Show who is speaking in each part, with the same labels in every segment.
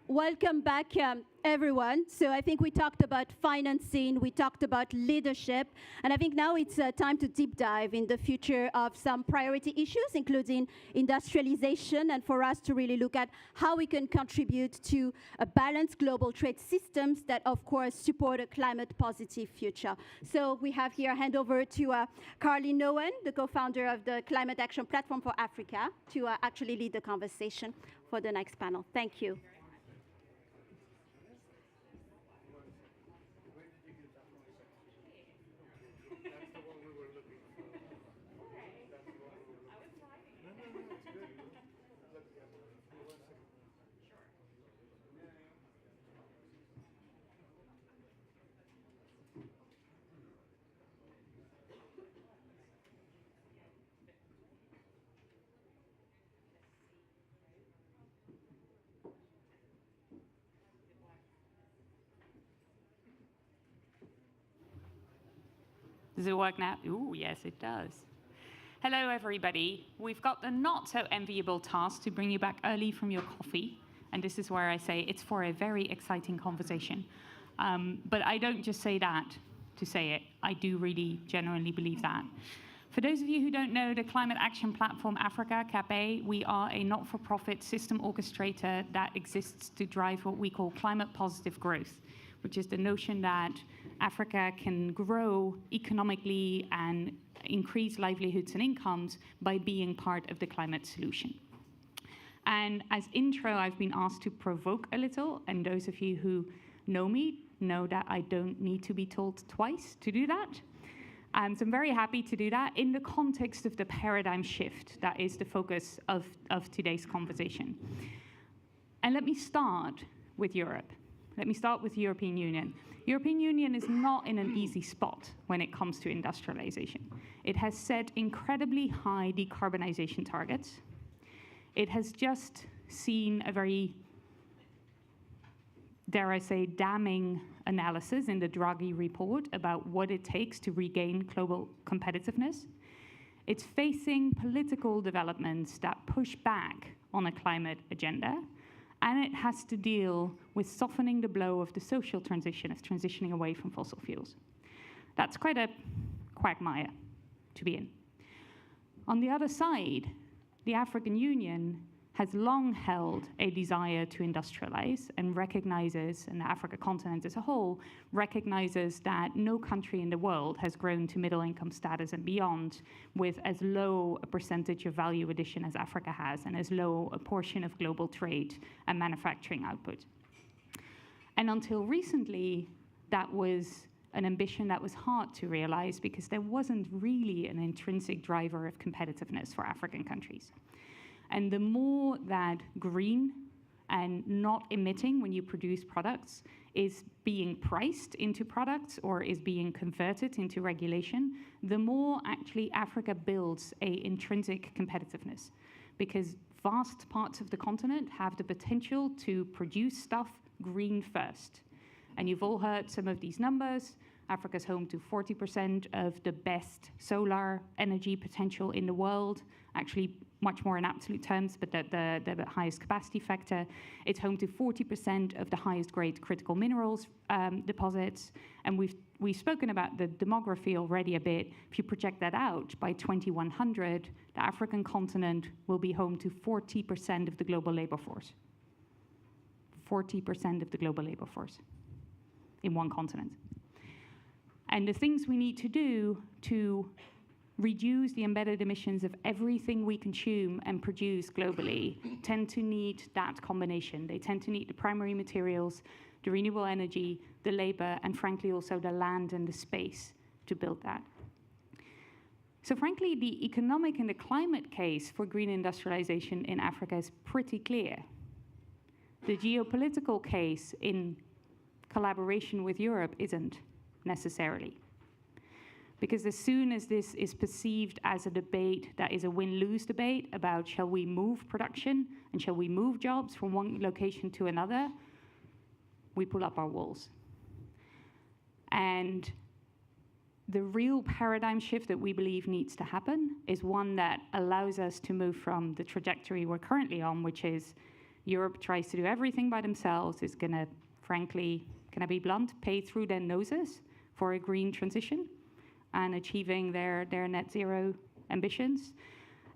Speaker 1: Welcome back, everyone. So I think we talked about financing, we talked about leadership, and I think now it's time to deep dive in the future of some priority issues, including industrialization, and for us to really look at how we can contribute to a balanced global trade systems that, of course, support a climate-positive future. So we have here hand over to Carly Nowen, the co-founder of the Climate Action Platform for Africa, to actually lead the conversation for the next panel. Thank you.
Speaker 2: Does it work now? Ooh, yes, it does. Hello, everybody. We've got the not so enviable task to bring you back early from your coffee. And this is where I say it's for a very exciting conversation. But I don't just say that to say it. I do really genuinely believe that. For those of you who don't know, the Climate Action Platform Africa, CAPE, we are a not-for-profit system orchestrator that exists to drive what we call climate-positive growth, which is the notion that Africa can grow economically and increase livelihoods and incomes by being part of the climate solution. And as intro, I've been asked to provoke a little, and those of you who know me know that I don't need to be told twice to do that. So I'm very happy to do that in the context of the paradigm shift that is the focus of today's conversation. And let me start with Europe. Let me start with the European Union. European Union is not in an easy spot when it comes to industrialization. It has set incredibly high decarbonization targets. It has just seen a very, dare I say, damning analysis in the Draghi report about what it takes to regain global competitiveness. It's facing political developments that push back on a climate agenda. And it has to deal with softening the blow of the social transition, of transitioning away from fossil fuels. That's quite a quagmire to be in. On the other side, the African Union has long held a desire to industrialize and recognizes, and the Africa continent as a whole, recognizes that no country in the world has grown to middle income status and beyond with as low a percentage of value addition as Africa has and as low a portion of global trade and manufacturing output. And until recently, that was an ambition that was hard to realize because there wasn't really an intrinsic driver of competitiveness for African countries. And the more that green and not emitting when you produce products is being priced into products or is being converted into regulation, the more actually Africa builds an intrinsic competitiveness. Because vast parts of the continent have the potential to produce stuff green first. And you've all heard some of these numbers. Africa's home to 40% of the best solar energy potential in the world, actually much more in absolute terms, but the highest capacity factor. It's home to 40% of the highest grade critical minerals deposits. And we've spoken about the demography already a bit. If you project that out, by 2100, the African continent will be home to 40% of the global labor force. 40% of the global labor force in one continent. And the things we need to do to reduce the embedded emissions of everything we consume and produce globally tend to need that combination. They tend to need the primary materials, the renewable energy, the labor, and frankly also the land and the space to build that. So frankly, the economic and the climate case for green industrialization in Africa is pretty clear. The geopolitical case in collaboration with Europe isn't necessarily. Because as soon as this is perceived as a debate that is a win-lose debate about shall we move production and shall we move jobs from one location to another, we pull up our walls. And the real paradigm shift that we believe needs to happen is one that allows us to move from the trajectory we're currently on, which is Europe tries to do everything by themselves, is going to, frankly, can I be blunt, pay through their noses for a green transition and achieving their net zero ambitions.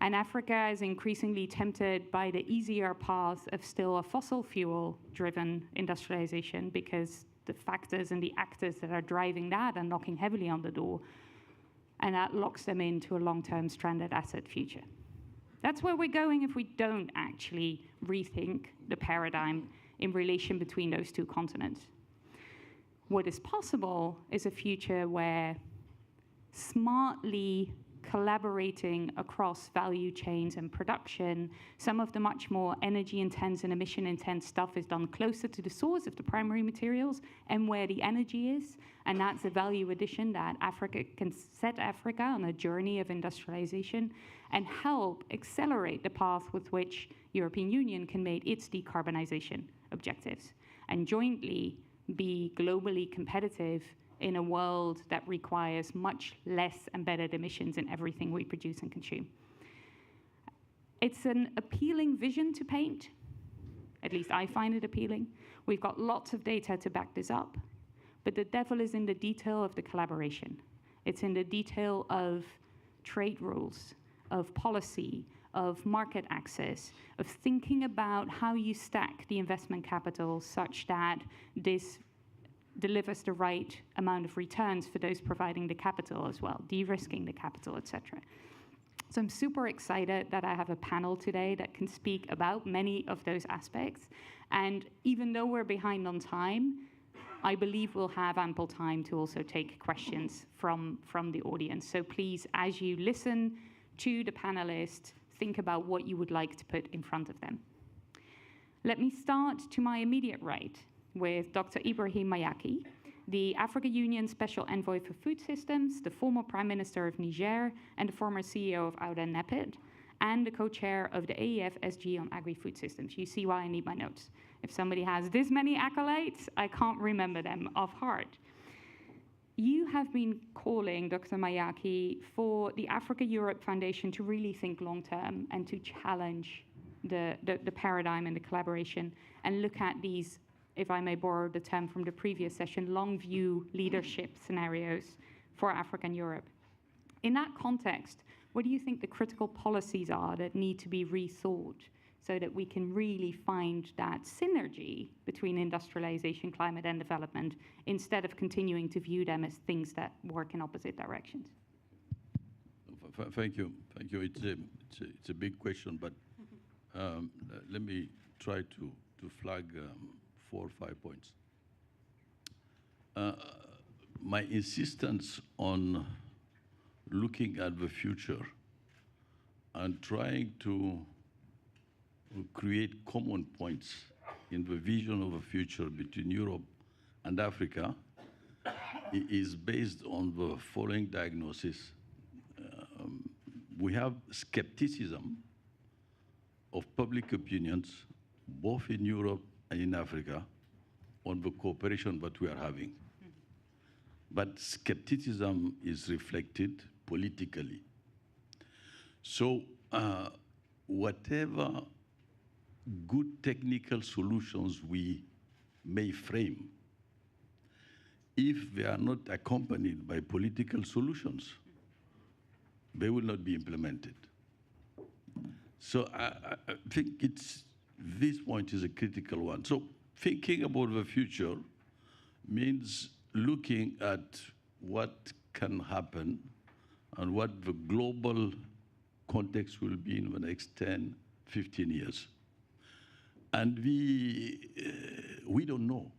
Speaker 2: And Africa is increasingly tempted by the easier path of still a fossil fuel-driven industrialization, because the factors and the actors that are driving that are knocking heavily on the door, and that locks them into a long-term stranded asset future. That's where we're going if we don't actually rethink the paradigm in relation between those two continents. What is possible is a future where smartly collaborating across value chains and production, some of the much more energy-intense and emission-intense stuff is done closer to the source of the primary materials and where the energy is, and that's a value addition that Africa can set Africa on a journey of industrialization and help accelerate the path with which European Union can meet its decarbonization objectives and jointly be globally competitive in a world that requires much less embedded emissions in everything we produce and consume. It's an appealing vision to paint. At least I find it appealing. We've got lots of data to back this up, but the devil is in the detail of the collaboration. It's in the detail of trade rules, of policy, of market access, of thinking about how you stack the investment capital such that this delivers the right amount of returns for those providing the capital as well, de-risking the capital, etc. So I'm super excited that I have a panel today that can speak about many of those aspects. And even though we're behind on time, I believe we'll have ample time to also take questions from the audience. So please, as you listen to the panelists, think about what you would like to put in front of them. Let me start to my immediate right with Dr. Ibrahim Mayaki, the Africa Union Special Envoy for Food Systems, the former Prime Minister of Niger, and the former CEO of Ouda Nepid, and the co-chair of the AEF SG on Agri-Food Systems. You see why I need my notes. If somebody has this many accolades, I can't remember them off heart. You have been calling, Dr. Mayaki, for the Africa-Europe Foundation to really think long-term and to challenge the paradigm and the collaboration and look at these, if I may borrow the term from the previous session, long view leadership scenarios for Africa and Europe. In that context, what do you think the critical policies are that need to be rethought so that we can really find that synergy between industrialization, climate, and development instead of continuing to view them as things that work in opposite directions?
Speaker 3: Thank you. Thank you. It's a big question, but let me try to flag 4 or 5 points. My insistence on looking at the future and trying to create common points in the vision of the future between Europe and Africa is based on the following diagnosis. We have skepticism of public opinions, both in Europe and in Africa, on the cooperation that we are having. But skepticism is reflected politically. So whatever good technical solutions we may frame, if they are not accompanied by political solutions, they will not be implemented. So I think this point is a critical one. So thinking about the future means looking at what can happen and what the global context will be in the next 10, 15 years. And we don't know.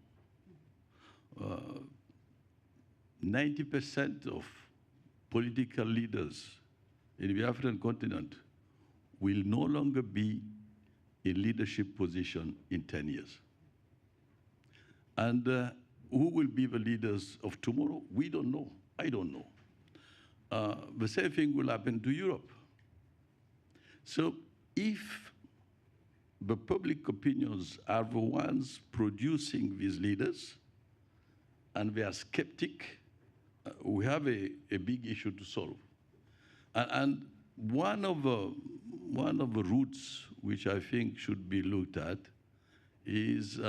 Speaker 3: 90% of political leaders in the African continent will no longer be in leadership position in 10 years. And who will be the leaders of tomorrow? We don't know. I don't know. The same thing will happen to Europe. So if the public opinions are the ones producing these leaders, and they are skeptic, we have a big issue to solve. And one of the roots which I think should be looked at is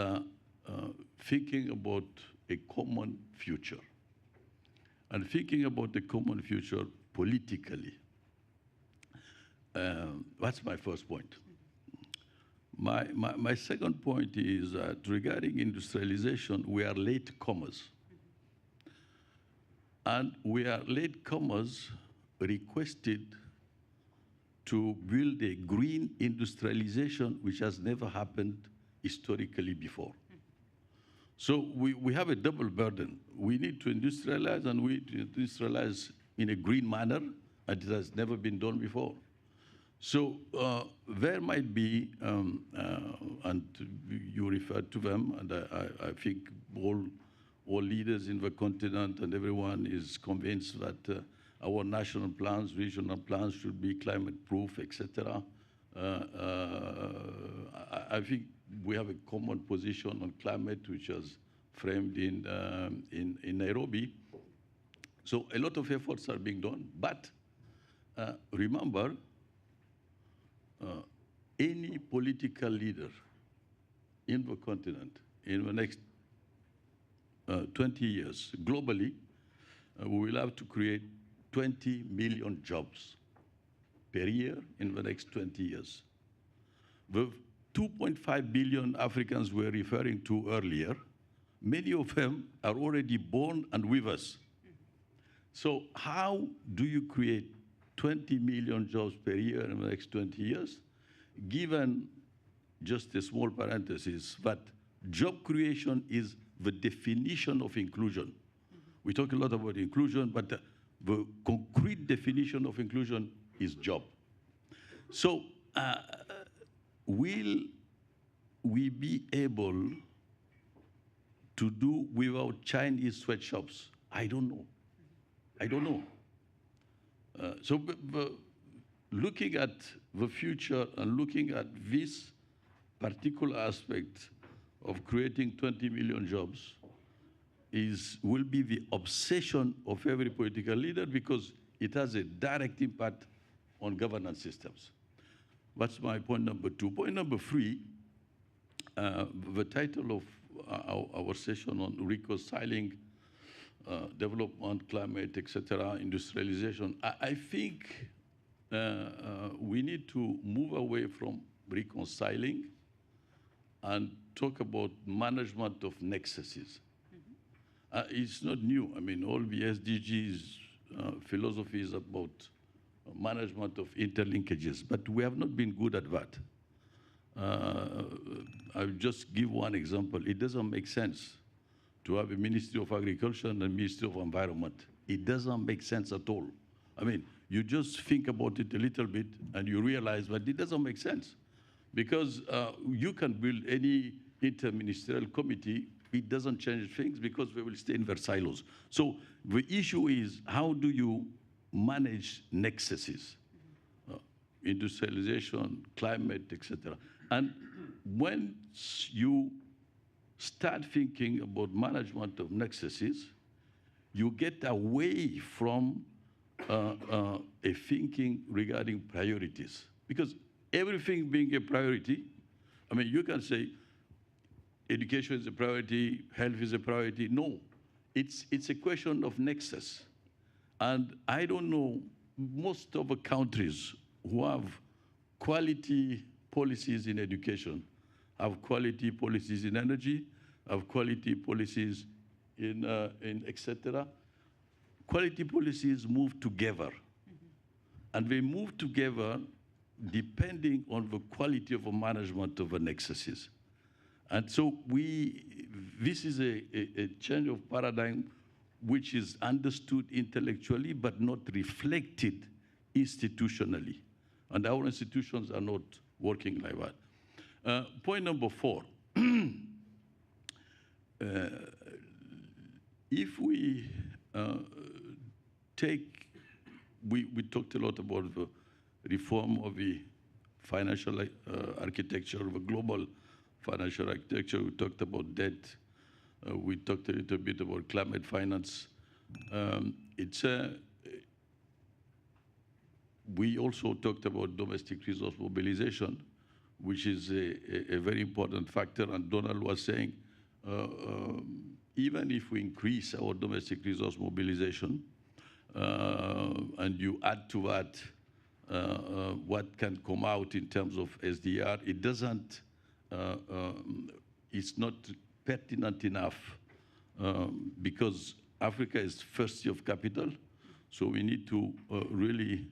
Speaker 3: thinking about a common future. And thinking about the common future politically. That's my first point. My second point is that regarding industrialization, we are latecomers. And we are latecomers requested to build a green industrialization which has never happened historically before. So we have a double burden. We need to industrialize, and we need to industrialize in a green manner, and it has never been done before. So there might be, and you referred to them, and I think all leaders in the continent and everyone is convinced that our national plans, regional plans should be climate-proof, etc. I think we have a common position on climate, which was framed in Nairobi. So a lot of efforts are being done. But remember, any political leader in the continent in the next 20 years, globally, we will have to create 20 million jobs per year in the next 20 years. The 2.5 billion Africans we're referring to earlier, many of them are already born and with us. So how do you create 20 million jobs per year in the next 20 years, given, just a small parenthesis, that job creation is the definition of inclusion. We talk a lot about inclusion, but the concrete definition of inclusion is job. So will we be able to do without Chinese sweatshops? I don't know. I don't know. So looking at the future and looking at this particular aspect of creating 20 million jobs will be the obsession of every political leader, because it has a direct impact on governance systems. That's my point number two. Point number three, the title of our session on reconciling development, climate, etc., industrialization. I think we need to move away from reconciling and talk about management of nexuses. It's not new. I mean, all the SDGs philosophy is about management of interlinkages, but we have not been good at that. I'll just give one example. It doesn't make sense to have a Ministry of Agriculture and a Ministry of Environment. It doesn't make sense at all. I mean, you just think about it a little bit and you realize that it doesn't make sense. Because you can build any interministerial committee, it doesn't change things because they will stay in their silos. So the issue is, how do you manage nexuses? Industrialization, climate, etc. And when you start thinking about management of nexuses, you get away from a thinking regarding priorities. Because everything being a priority, I mean, you can say education is a priority, health is a priority. No, it's a question of nexus. And I don't know, most of the countries who have quality policies in education have quality policies in energy, have quality policies in etc. Quality policies move together. And they move together depending on the quality of the management of the nexuses. And so this is a change of paradigm which is understood intellectually but not reflected institutionally. And our institutions are not working like that. Point number 4. If we we talked a lot about the reform of the financial architecture, the global financial architecture. We talked about debt. We talked a little bit about climate finance. We also talked about domestic resource mobilization, which is a very important factor. And Donald was saying, even if we increase our domestic resource mobilization, and you add to that what can come out in terms of SDR, it doesn't, it's not pertinent enough because Africa is thirsty of capital, so we need to really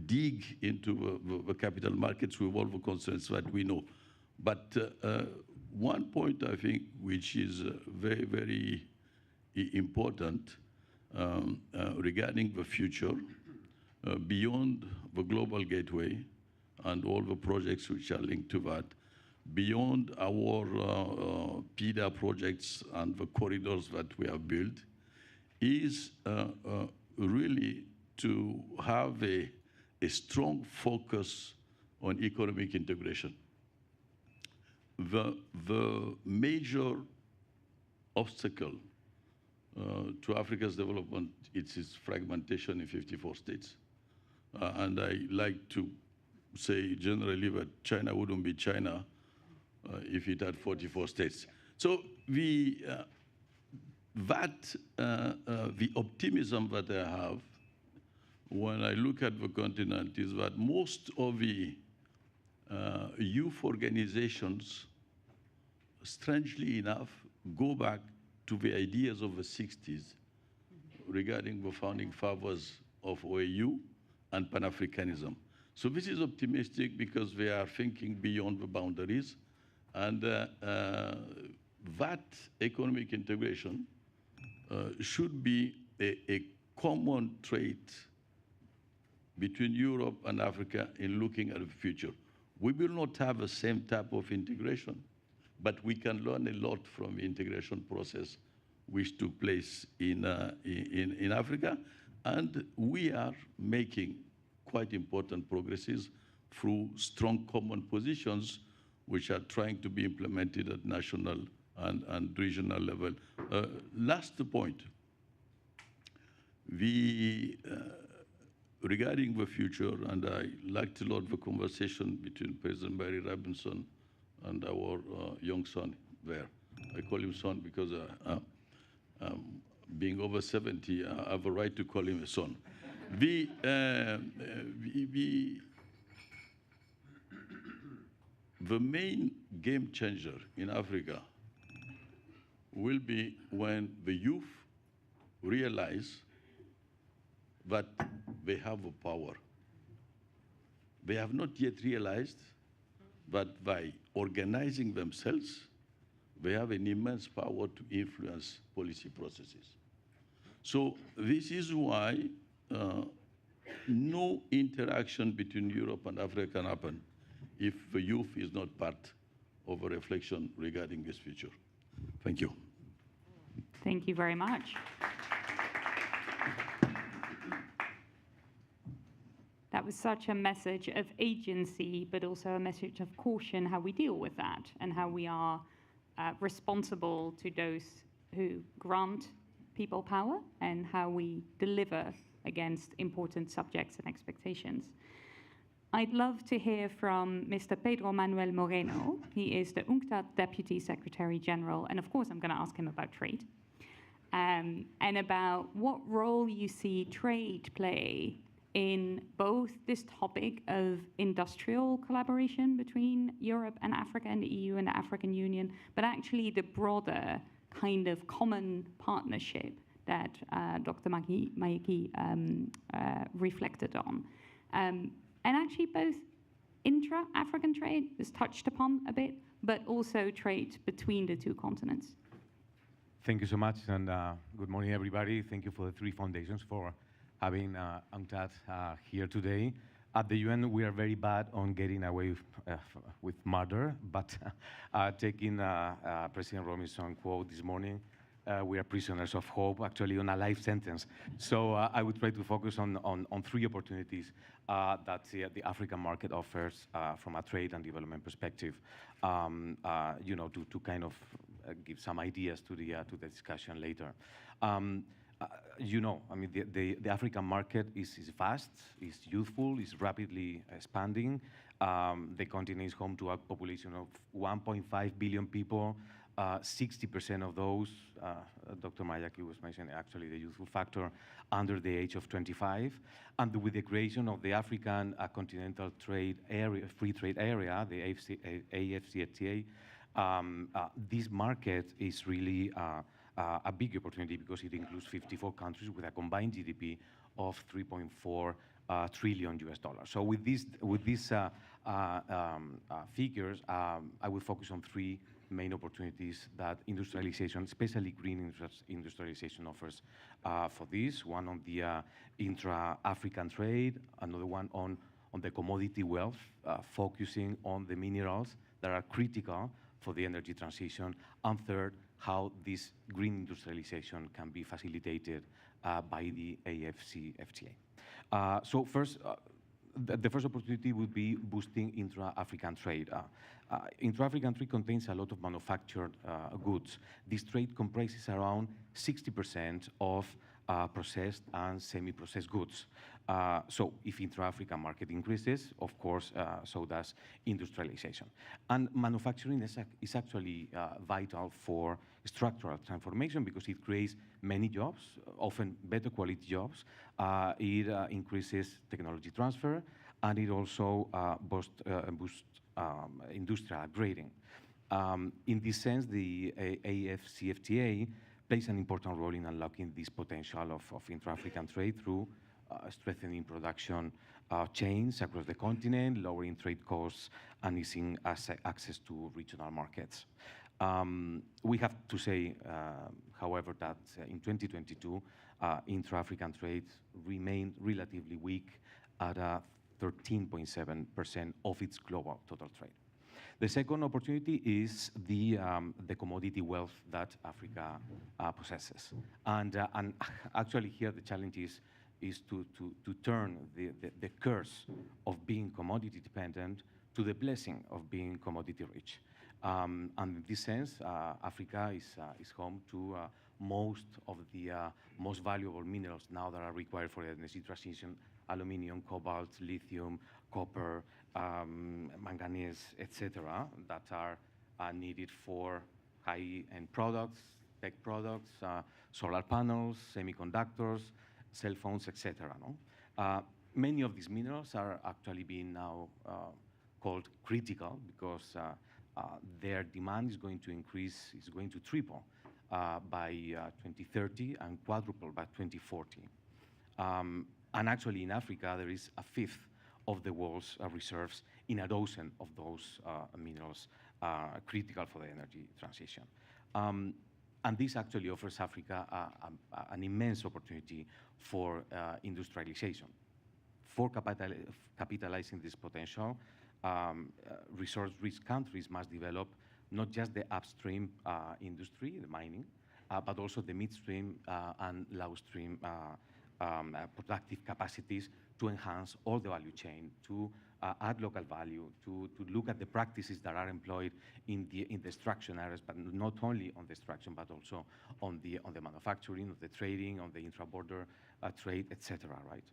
Speaker 3: dig into the capital markets with all the concerns that we know. But one point, I think, which is very, very important regarding the future, beyond the global gateway and all the projects which are linked to that, beyond our PIDA projects and the corridors that we have built, is really to have a strong focus on economic integration. The major obstacle to Africa's development is its fragmentation in 54 states. And I like to say generally that China wouldn't be China if it had 44 states. So the optimism that I have when I look at the continent is that most of the youth organizations, strangely enough, go back to the ideas of the 60s regarding the founding fathers of OAU and Pan-Africanism. So this is optimistic because they are thinking beyond the boundaries, and that economic integration should be a common trait between Europe and Africa in looking at the future. We will not have the same type of integration, but we can learn a lot from the integration process which took place in Africa, and we are making quite important progresses through strong common positions which are trying to be implemented at national and regional level. Last point, regarding the future, and I liked a lot the conversation between President Barry Robinson and our young son there. I call him son because being over 70, I have a right to call him a son. The main game changer in Africa will be when the youth realize that they have a power. They have not yet realized that by organizing themselves, they have an immense power to influence policy processes. So this is why no interaction between Europe and Africa can happen if the youth is not part of a reflection regarding this future. Thank you.
Speaker 2: Thank you very much. That was such a message of agency, but also a message of caution, how we deal with that and how we are responsible to those who grant people power and how we deliver against important subjects and expectations. I'd love to hear from Mr. Pedro Manuel Moreno. He is the UNCTAD Deputy Secretary General, and of course I'm going to ask him about trade and about what role you see trade play in both this topic of industrial collaboration between Europe and Africa and the EU and the African Union, but actually the broader kind of common partnership that Dr. Maeki reflected on. And actually both intra-African trade is touched upon a bit, but also trade between the two continents.
Speaker 4: Thank you so much, and good morning, everybody. Thank you for the three foundations for having UNCTAD here today. At the UN, we are very bad on getting away with murder, but taking President Robinson's quote this morning, we are prisoners of hope, actually on a life sentence. So I would try to focus on three opportunities that the African market offers from a trade and development perspective, you know, to kind of give some ideas to the discussion later. You know, I mean, the African market is vast, is youthful, is rapidly expanding. The continent is home to a population of 1.5 billion people. 60% of those, Dr. Mayaki was mentioning actually the youthful factor, under the age of 25. And with the creation of the African Continental Trade Area, Free Trade Area, the AFCFTA, this market is really a big opportunity because it includes 54 countries with a combined GDP of 3.4 trillion US dollars. So with these figures, I will focus on three main opportunities that industrialization, especially green industrialization, offers for this. One on the intra-African trade, another one on the commodity wealth, focusing on the minerals that are critical for the energy transition, and third, how this green industrialization can be facilitated by the AFCFTA. So first, the first opportunity would be boosting intra-African trade. Intra-African trade contains a lot of manufactured goods. This trade comprises around 60% of processed and semi-processed goods. So if intra-African market increases, of course, so does industrialization. And manufacturing is actually vital for structural transformation because it creates many jobs, often better quality jobs. It increases technology transfer, and it also boosts industrial upgrading. In this sense, the AFCFTA plays an important role in unlocking this potential of intra-African trade through strengthening production chains across the continent, lowering trade costs, and easing access to regional markets. We have to say, however, that in 2022, intra-African trade remained relatively weak at 13.7% of its global total trade. The second opportunity is the commodity wealth that Africa possesses. And actually here the challenge is to turn the curse of being commodity dependent to the blessing of being commodity rich. And in this sense, Africa is home to most of the most valuable minerals now that are required for the energy transition: aluminium, cobalt, lithium, copper, manganese, etc., that are needed for high-end products, tech products, solar panels, semiconductors, cell phones, etc. Many of these minerals are actually being now called critical because their demand is going to increase, is going to triple by 2030 and quadruple by 2040. And actually in Africa, there is a fifth of the world's reserves in a dozen of those minerals critical for the energy transition. And this actually offers Africa an immense opportunity for industrialization. For capitalizing this potential, resource-rich countries must develop not just the upstream industry, the mining, but also the midstream and downstream productive capacities to enhance all the value chain, to add local value, to look at the practices that are employed in the extraction areas, but not only on the extraction, but also on the manufacturing, on the trading, on the intra-border trade, etc. Right?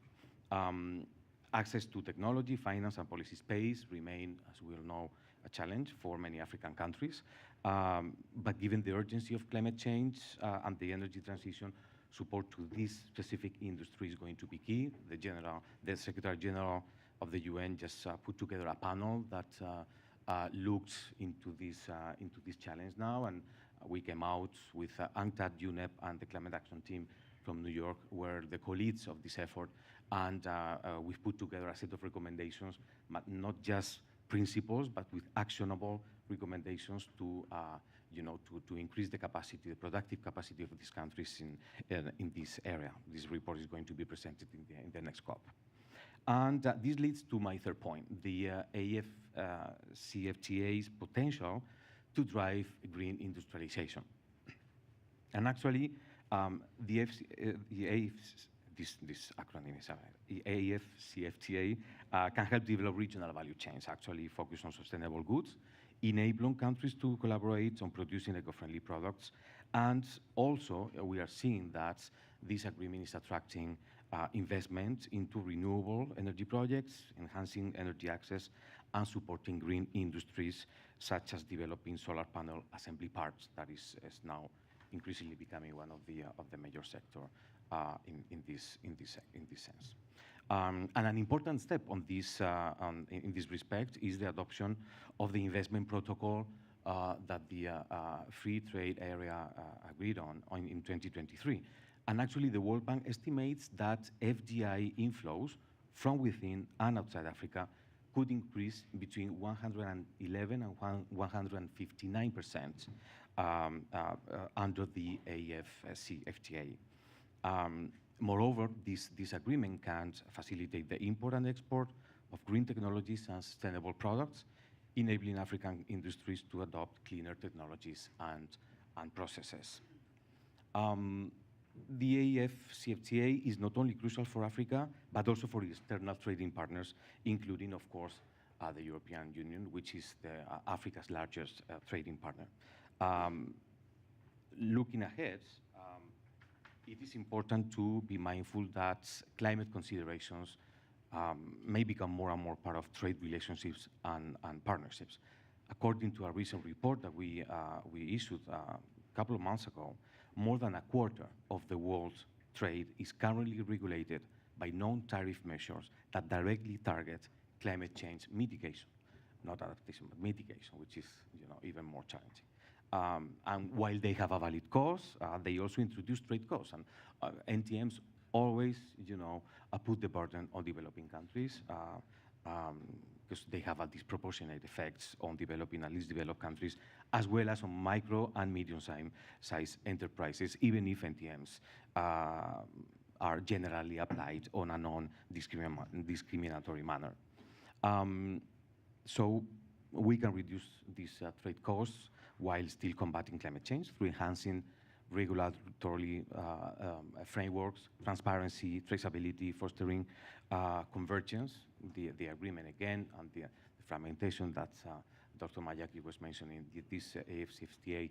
Speaker 4: Access to technology, finance, and policy space remain, as we all know, a challenge for many African countries. But given the urgency of climate change and the energy transition, support to this specific industry is going to be key. The Secretary General of the UN just put together a panel that looked into this challenge now, and we came out with UNCTAD, UNEP, and the Climate Action Team from New York, were the co-leads of this effort, and we've put together a set of recommendations, but not just principles, but with actionable recommendations to increase the capacity, the productive capacity of these countries in this area. This report is going to be presented in the next COP. And this leads to my third point, the AFCFTA's potential to drive green industrialization. And actually, the AFCFTA can help develop regional value chains, actually focus on sustainable goods, enabling countries to collaborate on producing eco-friendly products. And also, we are seeing that this agreement is attracting investment into renewable energy projects, enhancing energy access, and supporting green industries, such as developing solar panel assembly parts. That is now increasingly becoming one of the major sector in this sense. And an important step on this in this respect is the adoption of the investment protocol that the free trade area agreed on in 2023. And actually, the World Bank estimates that FDI inflows from within and outside Africa could increase between 111 and 159% under the AFCFTA. Moreover, this agreement can facilitate the import and export of green technologies and sustainable products, enabling African industries to adopt cleaner technologies and processes. The AFCFTA is not only crucial for Africa, but also for external trading partners, including, of course, the European Union, which is Africa's largest trading partner. Looking ahead, it is important to be mindful that climate considerations may become more and more part of trade relationships and partnerships. According to a recent report that we issued a couple of months ago, more than a quarter of the world's trade is currently regulated by non-tariff measures that directly target climate change mitigation, not adaptation, but mitigation, which is even more challenging. And while they have a valid cause, they also introduce trade costs. And NTMs always, put the burden on developing countries because they have a disproportionate effects on developing and least developed countries, as well as on micro and medium-sized enterprises, even if NTMs are generally applied on a non-discriminatory manner. So we can reduce these trade costs while still combating climate change through enhancing regulatory frameworks, transparency, traceability, fostering convergence, the agreement again, and the fragmentation that Dr. Mayaki was mentioning. This AFCFTA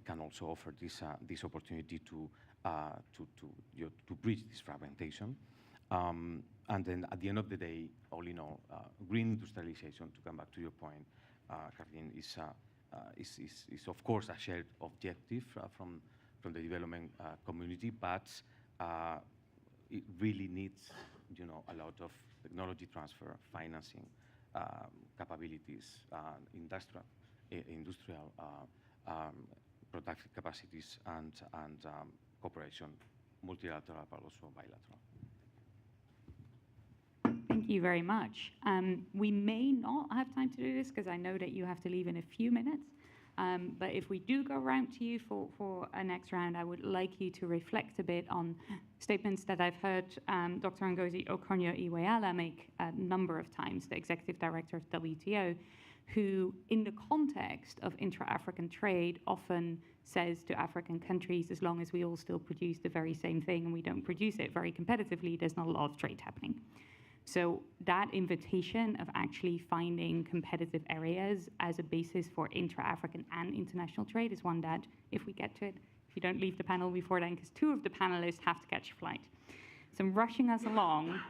Speaker 4: can also offer this opportunity to bridge this fragmentation. And then at the end of the day, all in all, green industrialization, to come back to your point, Kathleen, is of course a shared objective from the development community, but it really needs a lot of technology transfer, financing, capabilities, industrial productive capacities, and cooperation, multilateral but also bilateral.
Speaker 2: Thank you very much. We may not have time to do this because I know that you have to leave in a few minutes. But if we do go around to you for a next round, I would like you to reflect a bit on statements that I've heard Dr. Ngozi Okonjo-Iweala make a number of times, the executive director of WTO, who, in the context of intra-African trade, often says to African countries, as long as we all still produce the very same thing and we don't produce it very competitively, there's not a lot of trade happening. So that invitation of actually finding competitive areas as a basis for intra-African and international trade is one that, if we get to it, if you don't leave the panel before then, because two of the panelists have to catch a flight. So I'm rushing us along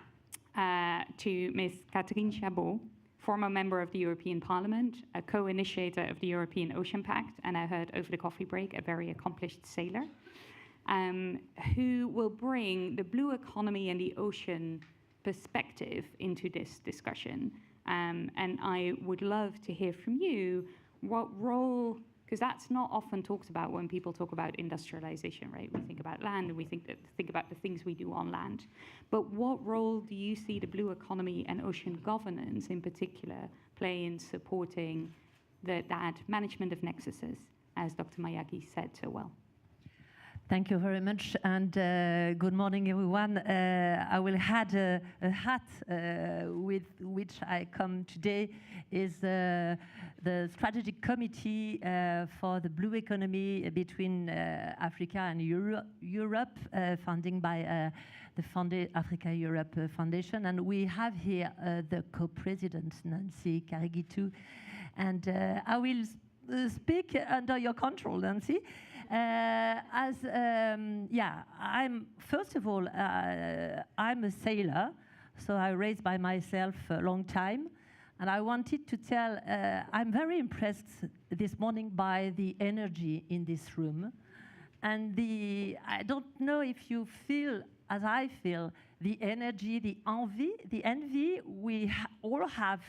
Speaker 2: to Ms. Catherine Chabot, former member of the European Parliament, a co-initiator of the European Ocean Pact, and I heard over the coffee break, a very accomplished sailor, who will bring the blue economy and the ocean perspective into this discussion. And I would love to hear from you what role, because that's not often talked about when people talk about industrialization, right? We think about land and we think about the things we do on land. But what role do you see the blue economy and ocean governance in particular play in supporting that management of nexuses, as Dr. Mayaki said so well?
Speaker 5: Thank you very much, and good morning, everyone. I will add a hat with which I come today is the strategic committee for the blue economy between Africa and Europe, funding by the Africa-Europe Foundation. And we have here the co-president, Nancy Karigitu. And I will speak under your control, Nancy. I'm first of all, I'm a sailor, so I raised by myself a long time. And I wanted to tell, I'm very impressed this morning by the energy in this room. And I don't know if you feel, as I feel, the energy, the envy we all have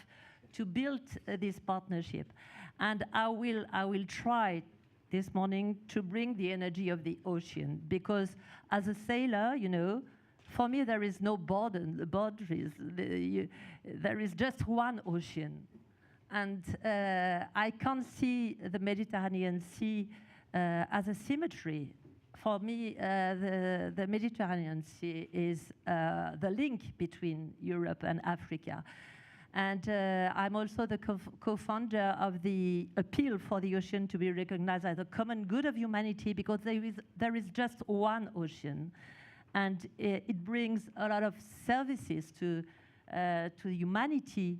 Speaker 5: to build this partnership. And I will try this morning to bring the energy of the ocean, because as a sailor, you know, for me there is no boundaries. There is just one ocean. And I can't see the Mediterranean Sea as a symmetry. For me, the Mediterranean Sea is the link between Europe and Africa. And I'm also the co-founder of the Appeal for the Ocean to be recognized as a common good of humanity, because there is just one ocean. And it brings a lot of services to humanity,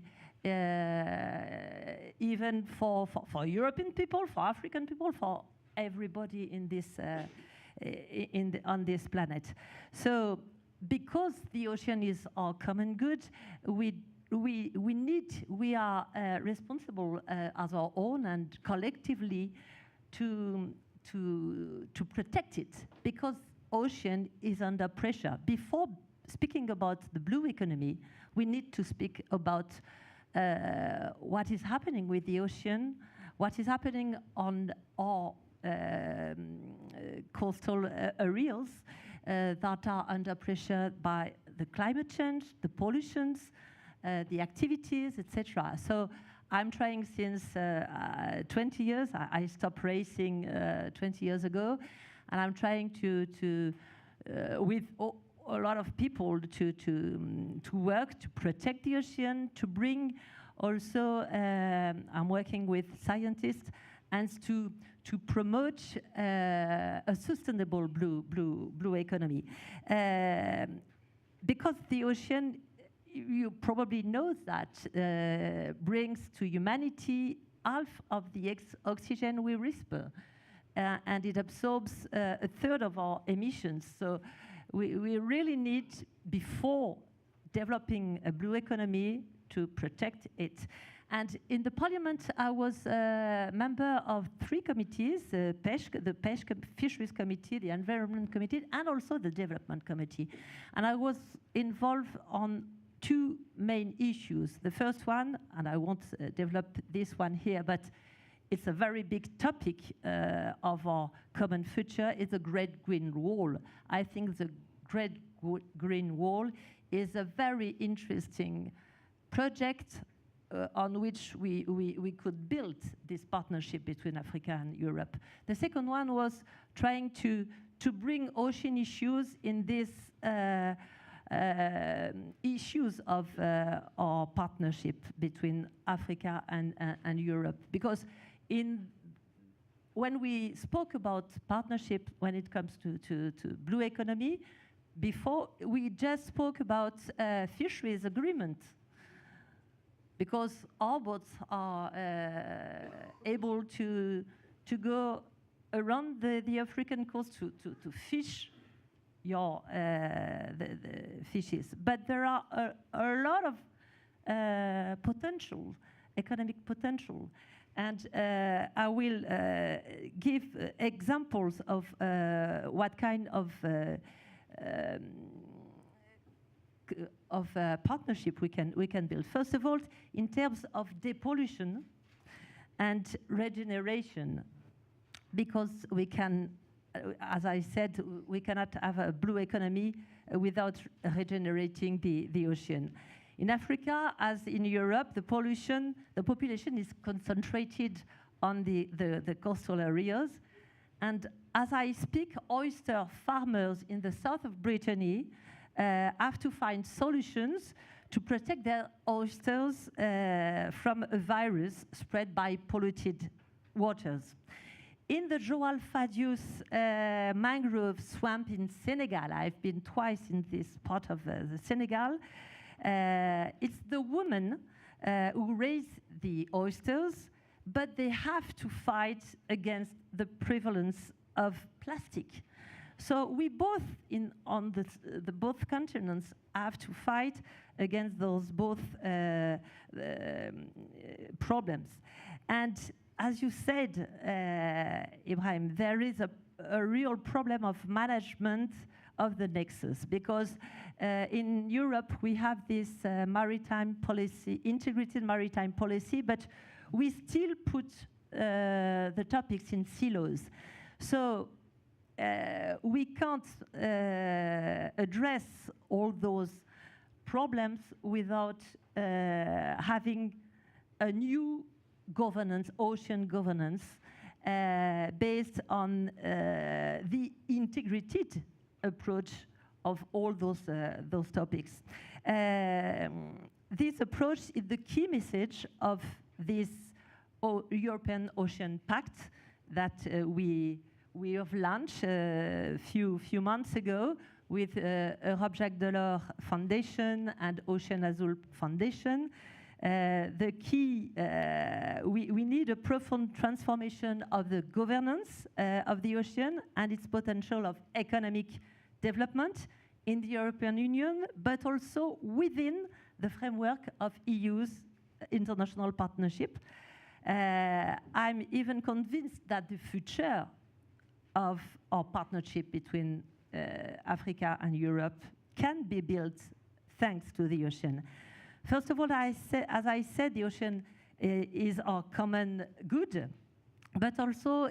Speaker 5: even for European people, for African people, for everybody in this, on this planet. So because the ocean is our common good, we are responsible as our own and collectively to protect it, because ocean is under pressure. Before speaking about the blue economy, we need to speak about what is happening with the ocean, what is happening on our coastal areas that are under pressure by the climate change, the pollutions, the activities, etc. So I'm trying since 20 years. I stopped racing 20 years ago, and I'm trying to with a lot of people to work to protect the ocean, to bring also. I'm working with scientists and to promote a sustainable blue economy, because the ocean, you probably know that, brings to humanity half of the oxygen we respire, and it absorbs a third of our emissions. So we really need, before developing a blue economy, to protect it. And in the parliament, I was a member of 3 committees, the Fisheries Committee, the Environment Committee, and also the Development Committee. And I was involved on 2 main issues. The first one, and I won't develop this one here, but it's a very big topic of our common future, is the Great Green Wall. I think the Great Green Wall is a very interesting project on which we could build this partnership between Africa and Europe. The second one was trying to bring ocean issues in these issues of our partnership between Africa and Europe. Because when we spoke about partnership when it comes to blue economy, before we just spoke about fisheries agreement, because our boats are able to go around the African coast to fish the fishes. But there are a lot of potential, economic potential. And I will give examples of what kind of partnership we can build. First of all, in terms of depollution and regeneration, because we can, as I said, we cannot have a blue economy without regenerating the ocean. In Africa, as in Europe, the population is concentrated on the coastal areas. And as I speak, oyster farmers in the south of Brittany have to find solutions to protect their oysters from a virus spread by polluted waters. In the Joal Fadius mangrove swamp in Senegal, I've been twice in this part of the Senegal. It's the women who raise the oysters, but they have to fight against the prevalence of plastic. So we both, on the both continents, have to fight against those both problems. And as you said, Ibrahim, there is a real problem of management of the nexus, because in Europe we have this maritime policy, integrated maritime policy, but we still put the topics in silos. So we can't address all those problems without having a new governance, ocean governance, based on the integrated approach of all those topics. This approach is the key message of this European Ocean Pact that we have launched a few months ago with Europe Jacques Delors Foundation and Ocean Azul Foundation. The key, we need a profound transformation of the governance of the ocean and its potential of economic development in the European Union, but also within the framework of EU's international partnership. I'm even convinced that the future of our partnership between Africa and Europe can be built thanks to the ocean. First of all, as I said, the ocean is our common good, but also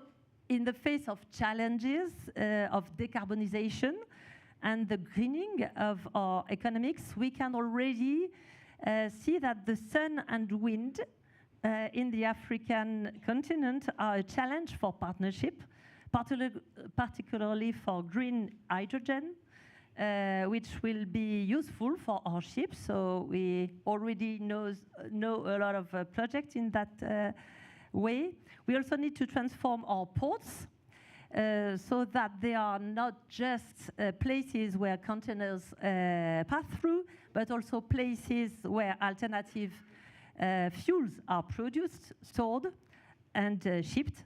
Speaker 5: in the face of challenges of decarbonization and the greening of our economics, we can already see that the sun and wind in the African continent are a challenge for partnership, particularly for green hydrogen, which will be useful for our ships. So we already know a lot of projects in that way. We also need to transform our ports so that they are not just places where containers pass through, but also places where alternative fuels are produced, stored, and shipped.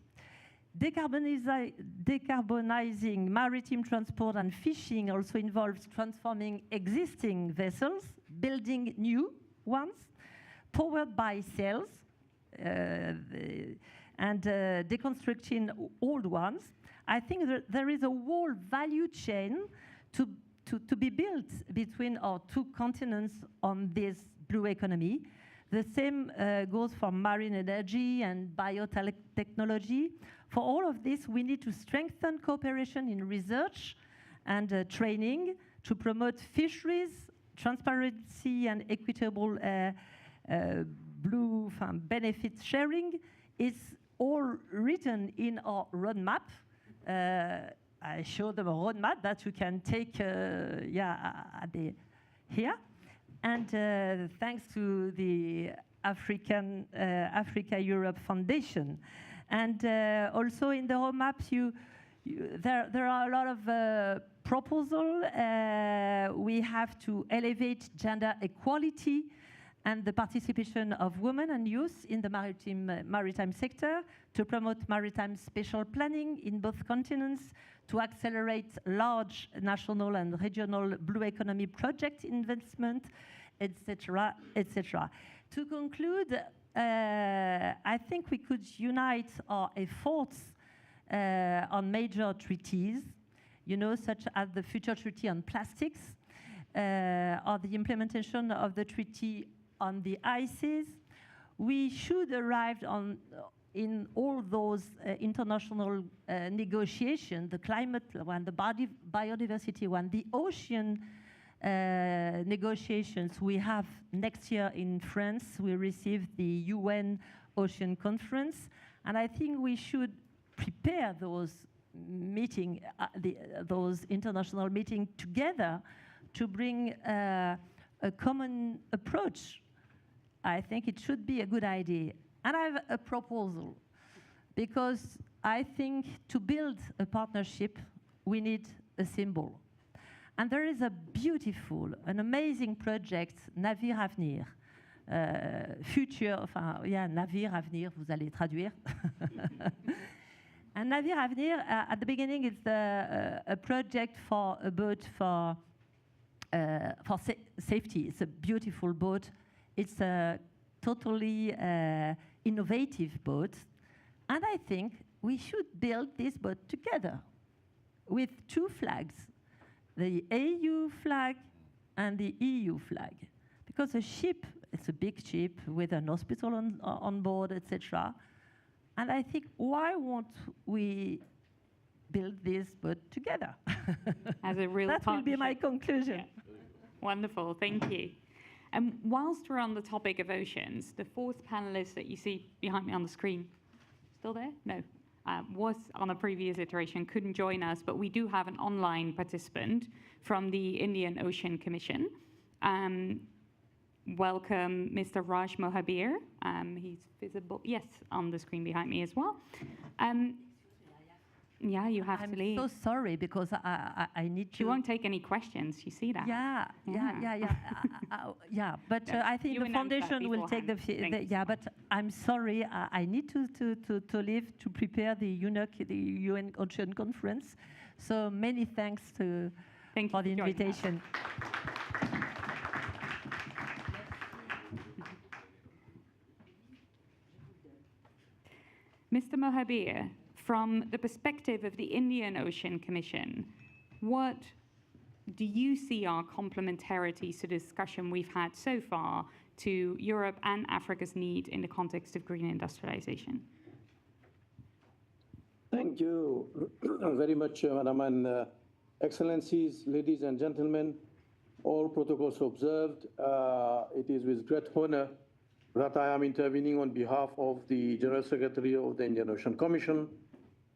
Speaker 5: Decarbonizing maritime transport and fishing also involves transforming existing vessels, building new ones, powered by sails, and deconstructing old ones. I think there is a whole value chain to be built between our two continents on this blue economy. The same goes for marine energy and biotechnology. For all of this, we need to strengthen cooperation in research and training to promote fisheries, transparency, and equitable blue benefit sharing. Is all written in our roadmap. I show them a roadmap that you can take here. And thanks to the Africa-Europe Foundation. And also in the roadmaps, there are a lot of proposals. We have to elevate gender equality and the participation of women and youth in the maritime sector, to promote maritime spatial planning in both continents, to accelerate large national and regional blue economy project investment, etc., etc. To conclude, I think we could unite our efforts on major treaties, such as the future treaty on plastics, or the implementation of the treaty on the ICES. We should arrive in all those international negotiations, the climate one, the biodiversity one, the ocean negotiations we have next year in France. We receive the UN Ocean Conference, and I think we should prepare those those international meetings together to bring a common approach. I think it should be a good idea. And I have a proposal, because I think to build a partnership, we need a symbol. And there is a beautiful, an amazing project, Navire Avenir. Navire Avenir, vous allez traduire. And Navire Avenir, at the beginning, it's a project for a boat for safety. It's a beautiful boat. It's a totally innovative boat. And I think we should build this boat together with two flags, the AU flag and the EU flag. Because a ship, it's a big ship with an hospital on board, etc. And I think, why won't we build this boat together?
Speaker 2: As a real
Speaker 5: That will be my conclusion.
Speaker 2: Yeah. Wonderful, thank you. And whilst we're on the topic of oceans, the fourth panelist that you see behind me on the screen, still there? No. Was on a previous iteration, couldn't join us, but we do have an online participant from the Indian Ocean Commission. Welcome, Mr. Raj Mohabir. He's visible, yes, on the screen behind me as well. Yeah, you have to leave.
Speaker 5: I'm so sorry because I need to.
Speaker 2: She won't take any questions. You see that?
Speaker 5: Yeah. But
Speaker 2: Yeah.
Speaker 5: I think
Speaker 2: You
Speaker 5: the
Speaker 2: announced that
Speaker 5: foundation will take the.
Speaker 2: beforehand. Thank you.
Speaker 5: Yeah, but I'm sorry. I need to leave to prepare the UNOC, the UN Ocean Conference. So many thanks
Speaker 2: Thank you
Speaker 5: for the
Speaker 2: for joining us.
Speaker 5: invitation.
Speaker 2: Mr. Mohabir, from the perspective of the Indian Ocean Commission, what do you see are complementarities to the discussion we've had so far to Europe and Africa's need in the context of green industrialization?
Speaker 6: Thank you very much, Madam, and Excellencies, ladies and gentlemen, all protocols observed. It is with great honor that I am intervening on behalf of the General Secretary of the Indian Ocean Commission,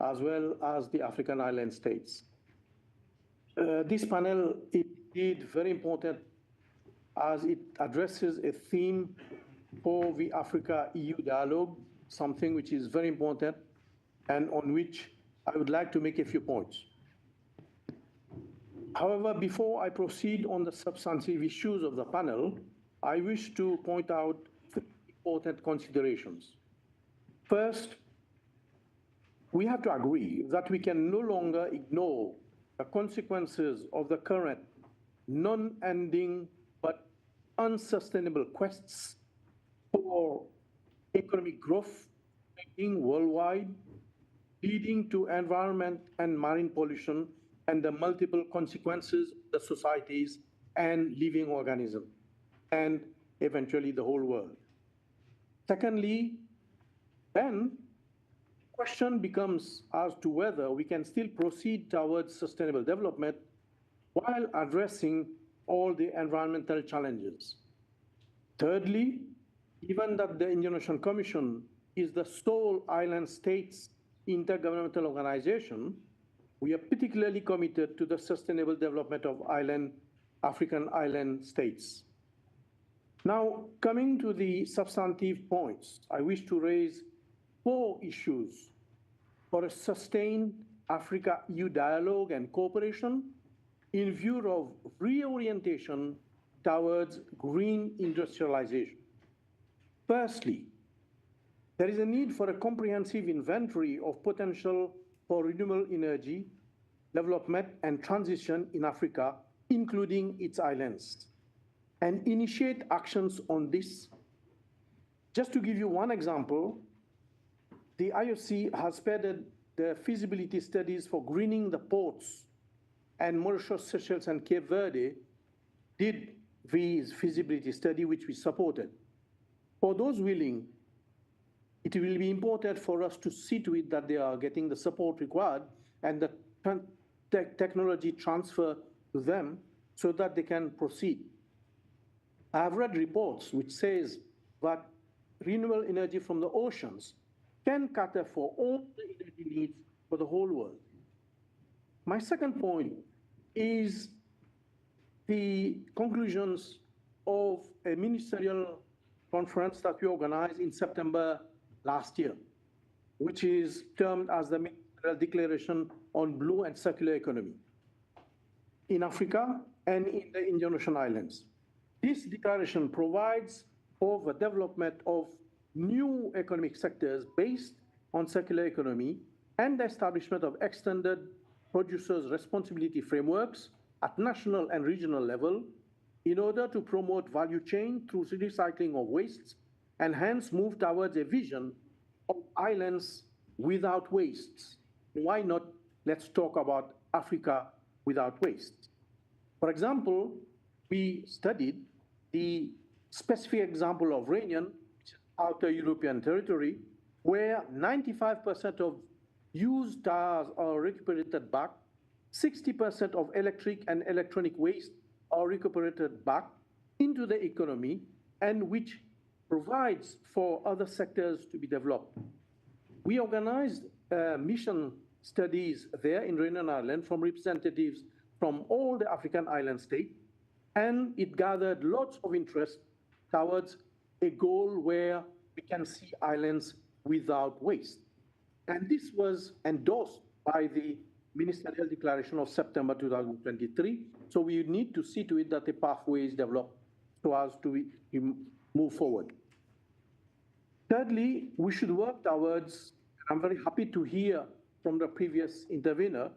Speaker 6: as well as the African island states. This panel is indeed very important as it addresses a theme for the Africa-EU dialogue, something which is very important and on which I would like to make a few points. However, before I proceed on the substantive issues of the panel, I wish to point out three important considerations. First, we have to agree that we can no longer ignore the consequences of the current non-ending but unsustainable quests for economic growth worldwide, leading to environment and marine pollution and the multiple consequences of the societies and living organisms, and eventually the whole world. Secondly, then, question becomes as to whether we can still proceed towards sustainable development while addressing all the environmental challenges. Thirdly, given that the Indian Ocean Commission is the sole island states intergovernmental organization, we are particularly committed to the sustainable development of African island states. Now, coming to the substantive points, I wish to raise 4 issues for a sustained Africa-EU dialogue and cooperation in view of reorientation towards green industrialization. Firstly, there is a need for a comprehensive inventory of potential for renewable energy development and transition in Africa, including its islands, and initiate actions on this. Just to give you one example, the IOC has spearheaded the feasibility studies for greening the ports, and Mauritius, Seychelles, and Cape Verde did these feasibility study, which we supported. For those willing, it will be important for us to see to it that they are getting the support required and the technology transfer to them so that they can proceed. I have read reports which says that renewable energy from the oceans can cater for all the energy needs for the whole world. My second point is the conclusions of a ministerial conference that we organized in September last year, which is termed as the Ministerial Declaration on Blue and Circular Economy in Africa and in the Indian Ocean Islands. This declaration provides for the development of new economic sectors based on circular economy and the establishment of extended producers' responsibility frameworks at national and regional level in order to promote value chain through recycling of wastes and hence move towards a vision of islands without wastes. Why not? Let's talk about Africa without waste. For example, we studied the specific example of Réunion, outer European territory, where 95% of used tires are recuperated back, 60% of electric and electronic waste are recuperated back into the economy, and which provides for other sectors to be developed. We organized mission studies there in Réunion Island from representatives from all the African island states, and it gathered lots of interest towards a goal where we can see islands without waste. And this was endorsed by the Ministerial Declaration of September 2023. So we need to see to it that a pathway is developed so as to move forward. Thirdly, we should work towards, I'm very happy to hear from the previous intervener,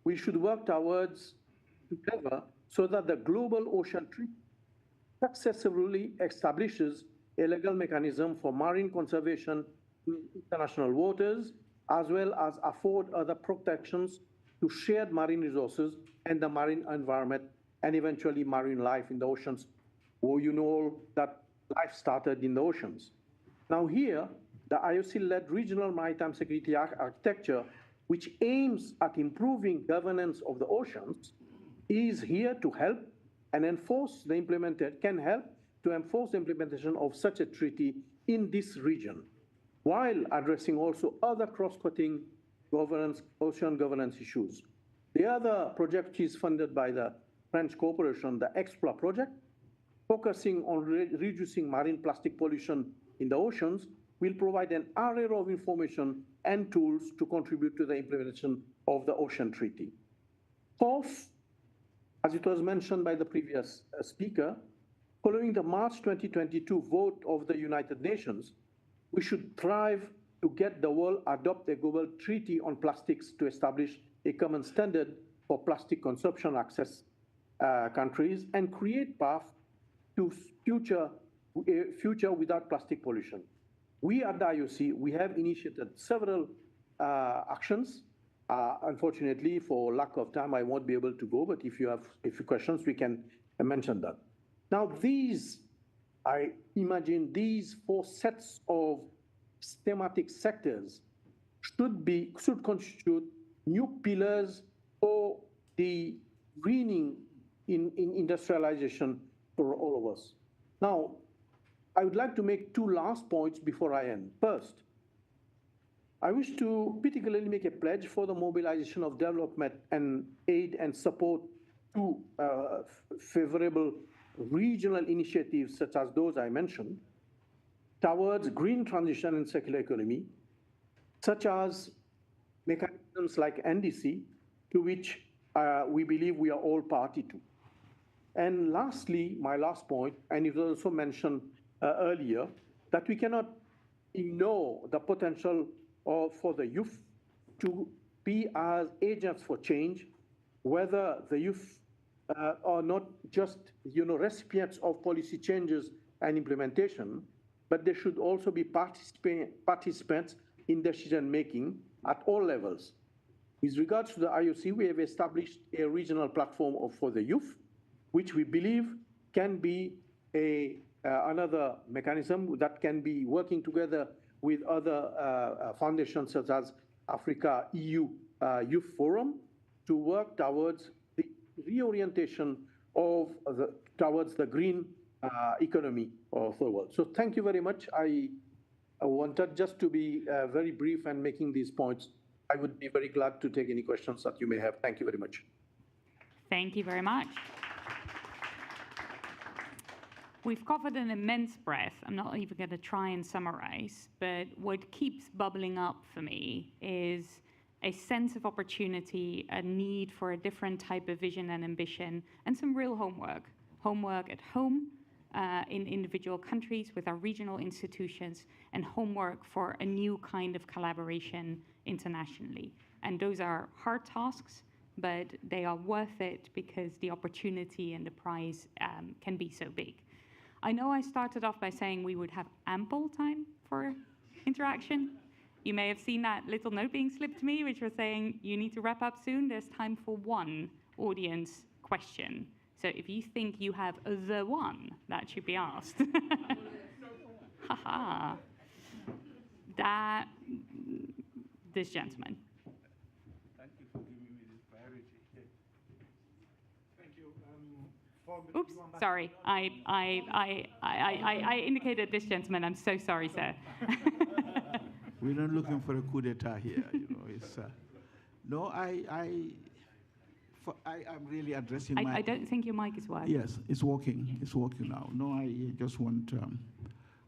Speaker 6: we should work towards together so that the Global Ocean Treaty successfully establishes a legal mechanism for marine conservation in international waters, as well as afford other protections to shared marine resources and the marine environment and eventually marine life in the oceans. Well, you know that life started in the oceans. Now here, the IOC-led regional maritime security architecture, which aims at improving governance of the oceans, is here to help and enforce the can help to enforce the implementation of such a treaty in this region, while addressing also other cross-cutting governance, ocean governance issues. The other project is funded by the French corporation, the EXPLOR project, focusing on reducing marine plastic pollution in the oceans, will provide an array of information and tools to contribute to the implementation of the Ocean Treaty. Fourth, as it was mentioned by the previous speaker, following the March 2022 vote of the United Nations, we should strive to get the world adopt a global treaty on plastics to establish a common standard for plastic consumption access countries and create path to future without plastic pollution. We at the IOC, we have initiated several actions. Unfortunately, for lack of time, I won't be able to go, but if you have questions, we can mention that. Now I imagine these 4 sets of thematic sectors should constitute new pillars for the greening in industrialization for all of us. Now, I would like to make 2 last points before I end. First, I wish to particularly make a pledge for the mobilization of development and aid and support to favorable regional initiatives such as those I mentioned towards green transition and circular economy, such as mechanisms like NDC, to which we believe we are all party to. And lastly, my last point, and it was also mentioned earlier, that we cannot ignore the potential for the youth to be as agents for change, whether the youth are not just recipients of policy changes and implementation, but they should also be participants in decision-making at all levels. With regards to the IOC, we have established a regional platform for the youth, which we believe can be another mechanism that can be working together with other foundations such as Africa EU Youth Forum to work towards the reorientation of towards the green economy of the world. So thank you very much. I wanted just to be very brief and making these points. I would be very glad to take any questions that you may have. Thank you very much.
Speaker 2: Thank you very much. We've covered an immense breadth. I'm not even going to try and summarize, but what keeps bubbling up for me is a sense of opportunity, a need for a different type of vision and ambition, and some real homework. Homework at home, in individual countries with our regional institutions, and homework for a new kind of collaboration internationally. And those are hard tasks, but they are worth it because the opportunity and the prize can be so big. I know I started off by saying we would have ample time for interaction. You may have seen that little note being slipped to me, which was saying you need to wrap up soon. There's time for one audience question. So if you think you have the one, that should be asked. Haha. This gentleman.
Speaker 7: Thank you for giving me this priority. Thank you.
Speaker 2: Oops, sorry. I indicated this gentleman. I'm so sorry, sir.
Speaker 7: We're not looking for a coup d'etat here. It's no. I'm really addressing my.
Speaker 2: I don't think your mic is working.
Speaker 7: Yes, it's working. It's working now. No, I just want to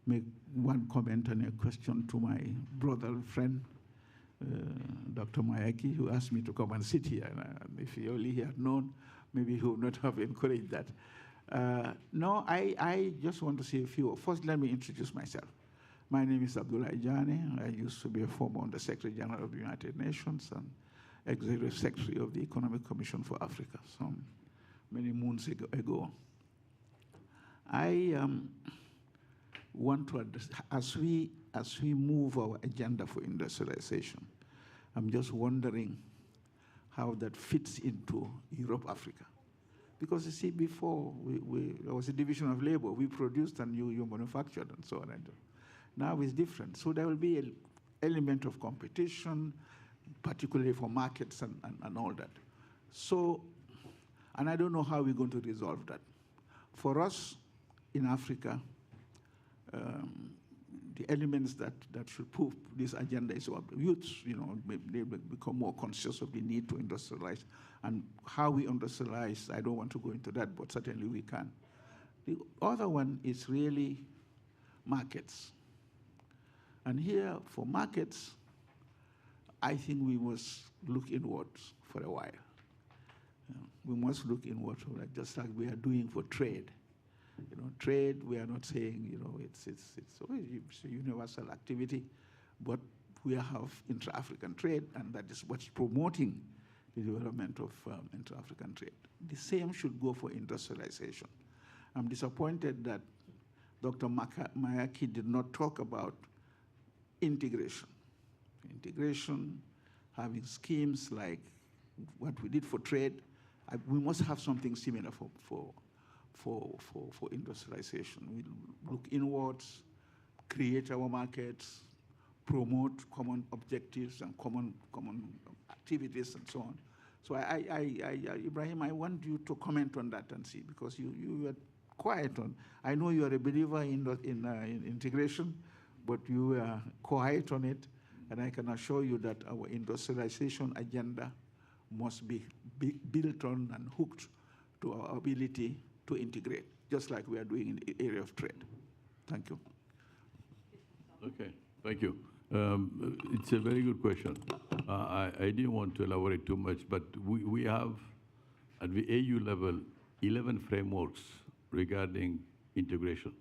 Speaker 7: make one comment and a question to my brother friend, Dr. Mayaki, who asked me to come and sit here. And if he only had known, maybe he would not have encouraged that. No, I just want to say a few. First, let me introduce myself. My name is Abdullah Ijani. I used to be a former Under-Secretary General of the United Nations and Executive Secretary of the Economic Commission for Africa some many moons ago. I want to address, as we move our agenda for industrialization, I'm just wondering how that fits into Europe-Africa. Because you see, before there was a division of labor. We produced and you manufactured and so on. And now it's different. So there will be an element of competition, particularly for markets and all that. So, and I don't know how we're going to resolve that. For us in Africa, the elements that should prove this agenda is our youths, they become more conscious of the need to industrialize. And how we industrialize, I don't want to go into that, but certainly we can. The other one is really markets. And here, for markets, I think we must look inwards for a while. We must look inwards, just like we are doing for trade. Trade, we are not saying, it's a universal activity, but we have intra-African trade, and that is what's promoting the development of intra-African trade. The same should go for industrialization. I'm disappointed that Dr. Mayaki did not talk about integration. Integration, having schemes like what we did for trade, we must have something similar for industrialization. We look inwards, create our markets, promote common objectives and common activities and so on. So Ibrahim, I want you to comment on that and see, because you were quiet on. I know you are a believer in integration, but you were quiet on it, and I can assure you that our industrialization agenda must be built on and hooked to our ability to integrate, just like we are doing in the area of trade. Thank you.
Speaker 3: Okay, thank you. It's a very good question. I didn't want to elaborate too much, but we have, at the AU level, 11 frameworks regarding integration.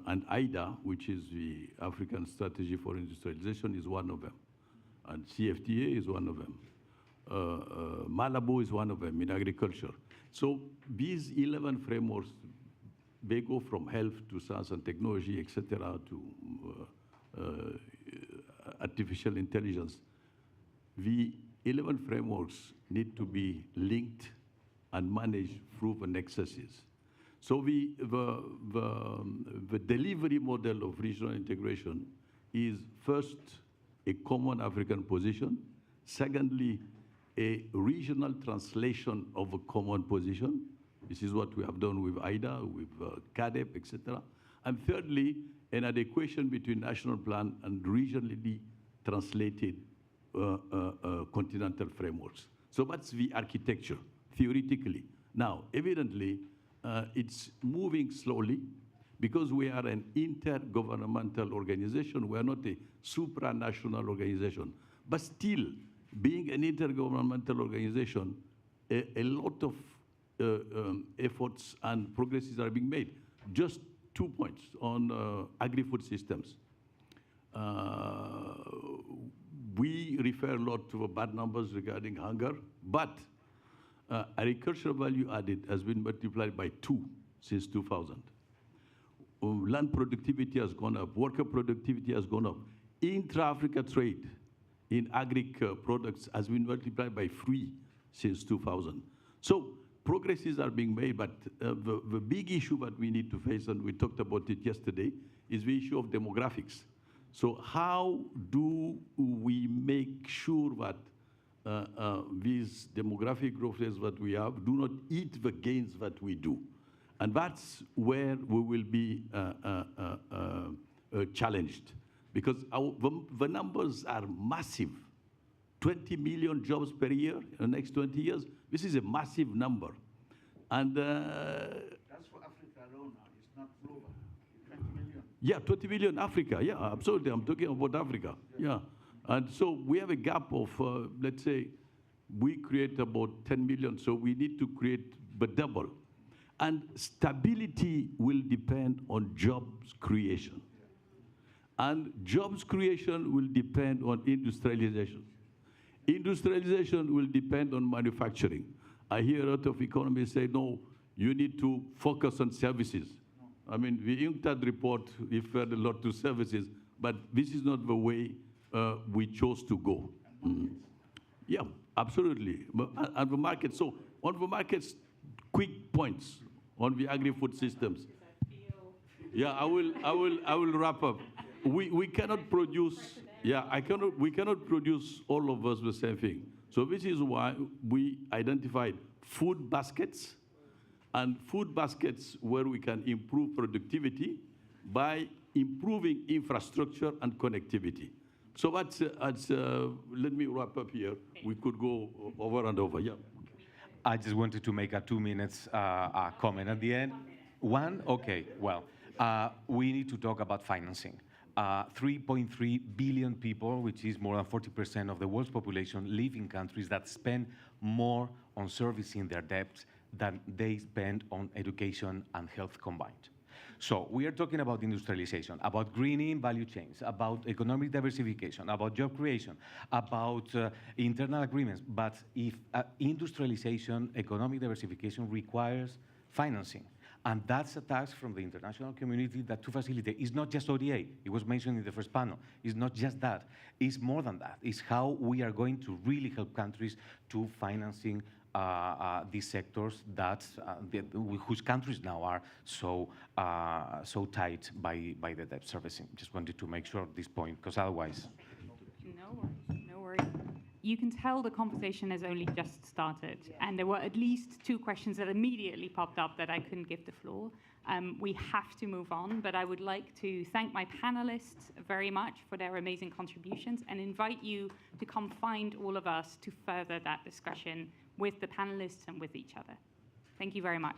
Speaker 3: And IDA, which is the African Strategy for Industrialization, is one of them. And CFTA is one of them. Malabo is one of them in agriculture. So these 11 frameworks, they go from health to science and technology, et cetera, to artificial intelligence. The 11 frameworks need to be linked and managed through the nexuses. So the delivery model of regional integration is first a common African position, secondly, a regional translation of a common position. This is what we have done with IDA, with CADEP, etc. And thirdly, an adequation between national plan and regionally translated continental frameworks. So that's the architecture, theoretically. Now, evidently, it's moving slowly because we are an intergovernmental organization. We are not a supranational organization. But still, being an intergovernmental organization, a lot of efforts and progresses are being made. Just 2 points on agri-food systems. we refer a lot to bad numbers regarding hunger, but agricultural value added has been multiplied by 2 since 2000. Land productivity has gone up, worker productivity has gone up. Intra-Africa trade in agric products has been multiplied by 3 since 2000. So progresses are being made, but the big issue that we need to face, and we talked about it yesterday, is the issue of demographics. So how do we make sure that these demographic growth rates that we have do not eat the gains that we do? And that's where we will be challenged, because the numbers are massive. 20 million jobs per year in the next 20 years. This is a massive number. And
Speaker 7: That's for Africa alone now, it's not global. 20 million.
Speaker 3: yeah, 20 million Africa, yeah, absolutely. I'm talking about Africa, yeah. And so we have a gap of, let's say, we create about 10 million, so we need to create the double. And stability will depend on jobs creation. And jobs creation will depend on industrialization. Industrialization will depend on manufacturing. I hear a lot of economists say, no, you need to focus on services. I mean, the UNCTAD report referred a lot to services, but this is not the way we chose to go. Yeah, absolutely. And the market, so on the markets, quick points on the agri-food systems. Yeah, I will wrap up. We cannot produce, we cannot produce all of us the same thing. So this is why we identified food baskets, and food baskets where we can improve productivity by improving infrastructure and connectivity. So that's, let me wrap up here. We could go over and over, yeah.
Speaker 4: I just wanted to make a 2 minutes comment at the end. One, okay, well, we need to talk about financing. 3.3 billion people, which is more than 40% of the world's population, live in countries that spend more on servicing their debts than they spend on education and health combined. So we are talking about industrialization, about greening value chains, about economic diversification, about job creation, about internal agreements. But if industrialization, economic diversification requires financing. And that's a task from the international community that to facilitate. It's not just ODA. It was mentioned in the first panel. It's not just that. It's more than that. It's how we are going to really help countries to financing these sectors that whose countries now are so tight by the debt servicing. Just wanted to make sure of this point, because otherwise.
Speaker 2: No worries. You can tell the conversation has only just started, and there were at least 2 questions that immediately popped up that I couldn't give the floor. We have to move on, but I would like to thank my panelists very much for their amazing contributions and invite you to come find all of us to further that discussion with the panelists and with each other. Thank you very much.